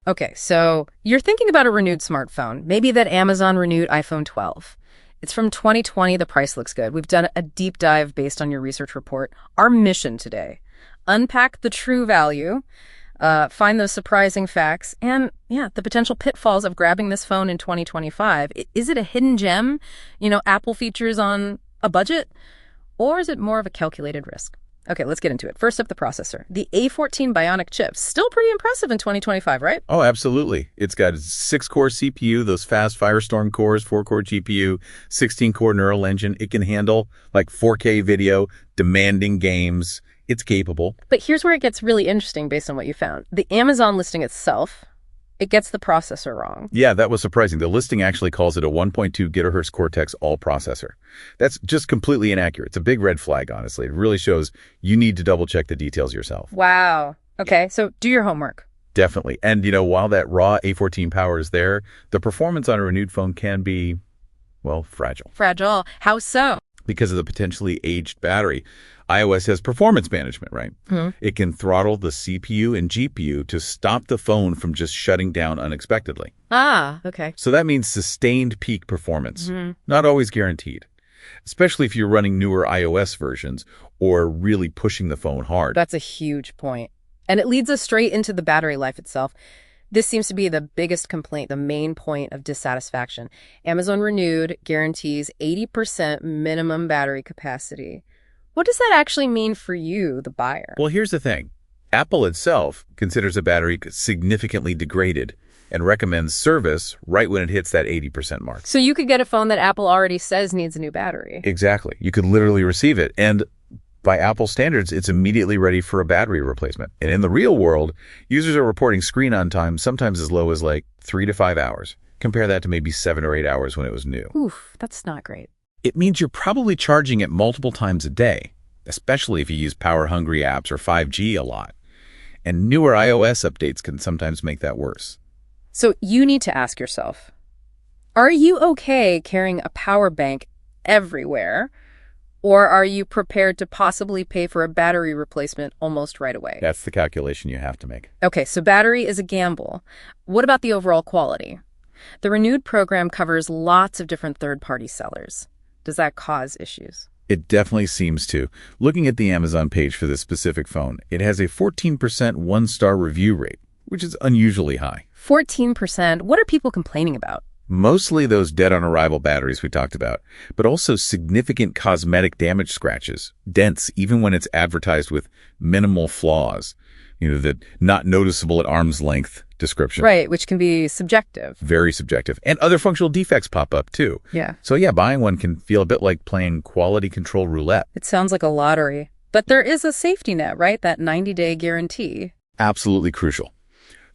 Okay, so you're thinking about a renewed smartphone, maybe that Amazon renewed iPhone 12. It's from 2020. The price looks good. We've done a deep dive based on your research report. Our mission today: unpack the true value, find those surprising facts, and yeah, the potential pitfalls of grabbing this phone in 2025. Is it a hidden gem, Apple features on a budget, or is it more of a calculated risk? Okay, let's get into it. First up, the processor. The A14 Bionic chip, still pretty impressive in 2025, right? Oh, absolutely. It's got a 6-core CPU, those fast Firestorm cores, 4-core GPU, 16-core neural engine. It can handle like 4K video, demanding games. It's capable. But here's where it gets really interesting based on what you found. The Amazon listing itself, it gets the processor wrong. Yeah, that was surprising. The listing actually calls it a 1.2 gigahertz Cortex all processor. That's just completely inaccurate. It's a big red flag, honestly. It really shows you need to double check the details yourself. Wow. Okay, so do your homework. Definitely. And, while that raw A14 power is there, the performance on a renewed phone can be, well, fragile. Fragile. How so? Because of the potentially aged battery. iOS has performance management, right? It can throttle the CPU and GPU to stop the phone from just shutting down unexpectedly. Ah, okay. So that means sustained peak performance, not always guaranteed, especially if you're running newer iOS versions or really pushing the phone hard. That's a huge point. And it leads us straight into the battery life itself. This seems to be the biggest complaint, the main point of dissatisfaction. Amazon Renewed guarantees 80% minimum battery capacity. What does that actually mean for you, the buyer? Well, here's the thing. Apple itself considers a battery significantly degraded and recommends service right when it hits that 80% mark. So you could get a phone that Apple already says needs a new battery. Exactly. You could literally receive it. And by Apple standards, it's immediately ready for a battery replacement. And in the real world, users are reporting screen on time sometimes as low as like 3 to 5 hours. Compare that to maybe 7 or 8 hours when it was new. Oof, that's not great. It means you're probably charging it multiple times a day, especially if you use power-hungry apps or 5G a lot. And newer iOS updates can sometimes make that worse. So you need to ask yourself, are you okay carrying a power bank everywhere? Or are you prepared to possibly pay for a battery replacement almost right away? That's the calculation you have to make. Okay, so battery is a gamble. What about the overall quality? The Renewed program covers lots of different third-party sellers. Does that cause issues? It definitely seems to. Looking at the Amazon page for this specific phone, it has a 14% one-star review rate, which is unusually high. 14%? What are people complaining about? Mostly those dead-on-arrival batteries we talked about, but also significant cosmetic damage scratches, dents, even when it's advertised with minimal flaws, the not noticeable at arm's length description. Right, which can be subjective. Very subjective. And other functional defects pop up, too. Yeah. So, yeah, buying one can feel a bit like playing quality control roulette. It sounds like a lottery. But there is a safety net, right? That 90-day guarantee. Absolutely crucial.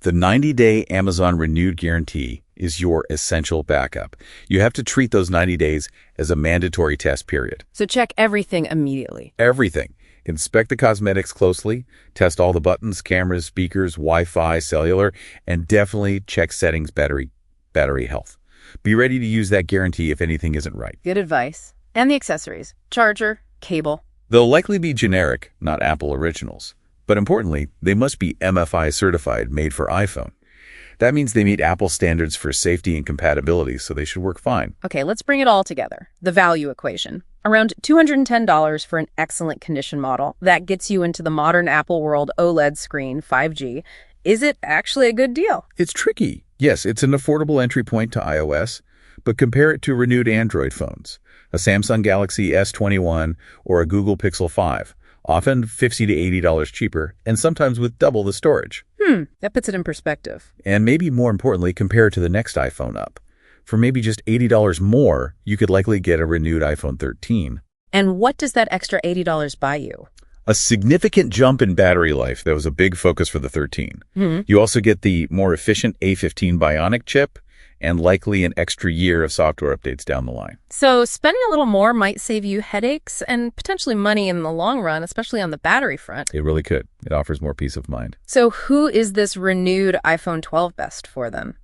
The 90-day Amazon Renewed guarantee is your essential backup. You have to treat those 90 days as a mandatory test period. So check everything immediately. Everything. Inspect the cosmetics closely, test all the buttons, cameras, speakers, Wi-Fi, cellular, and definitely check settings, battery health. Be ready to use that guarantee if anything isn't right. Good advice. And the accessories: charger, cable. They'll likely be generic, not Apple originals. But importantly, they must be MFI certified, made for iPhone. That means they meet Apple standards for safety and compatibility, so they should work fine. Okay, let's bring it all together. The value equation. Around $210 for an excellent condition model. That gets you into the modern Apple world OLED screen, 5G. Is it actually a good deal? It's tricky. Yes, it's an affordable entry point to iOS, but compare it to renewed Android phones, a Samsung Galaxy S21 or a Google Pixel 5, often $50 to $80 cheaper, and sometimes with double the storage. That puts it in perspective. And maybe more importantly, compare it to the next iPhone up. For maybe just $80 more, you could likely get a renewed iPhone 13. And what does that extra $80 buy you? A significant jump in battery life. That was a big focus for the 13. You also get the more efficient A15 Bionic chip and likely an extra year of software updates down the line. So spending a little more might save you headaches and potentially money in the long run, especially on the battery front. It really could. It offers more peace of mind. So who is this renewed iPhone 12 best for then?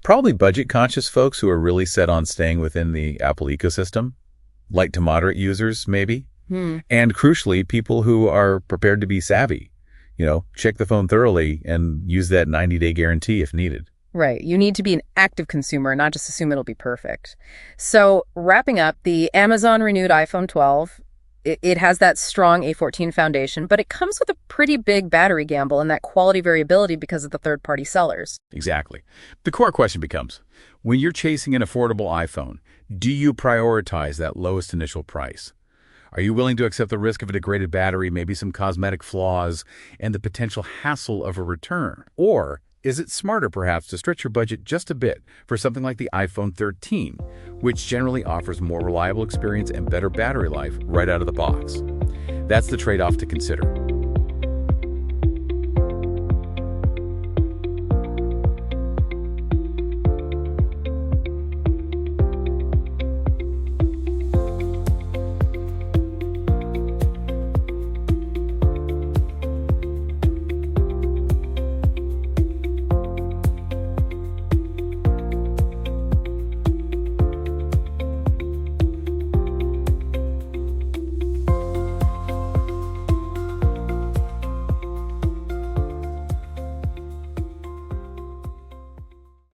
Probably budget-conscious folks who are really set on staying within the Apple ecosystem. Light to moderate users, maybe. And crucially, people who are prepared to be savvy. Check the phone thoroughly and use that 90-day guarantee if needed. Right. You need to be an active consumer, not just assume it'll be perfect. So wrapping up, the Amazon renewed iPhone 12, it has that strong A14 foundation, but it comes with a pretty big battery gamble and that quality variability because of the third-party sellers. Exactly. The core question becomes, when you're chasing an affordable iPhone, do you prioritize that lowest initial price? Are you willing to accept the risk of a degraded battery, maybe some cosmetic flaws, and the potential hassle of a return? Or is it smarter, perhaps, to stretch your budget just a bit for something like the iPhone 13, which generally offers more reliable experience and better battery life right out of the box? That's the trade-off to consider.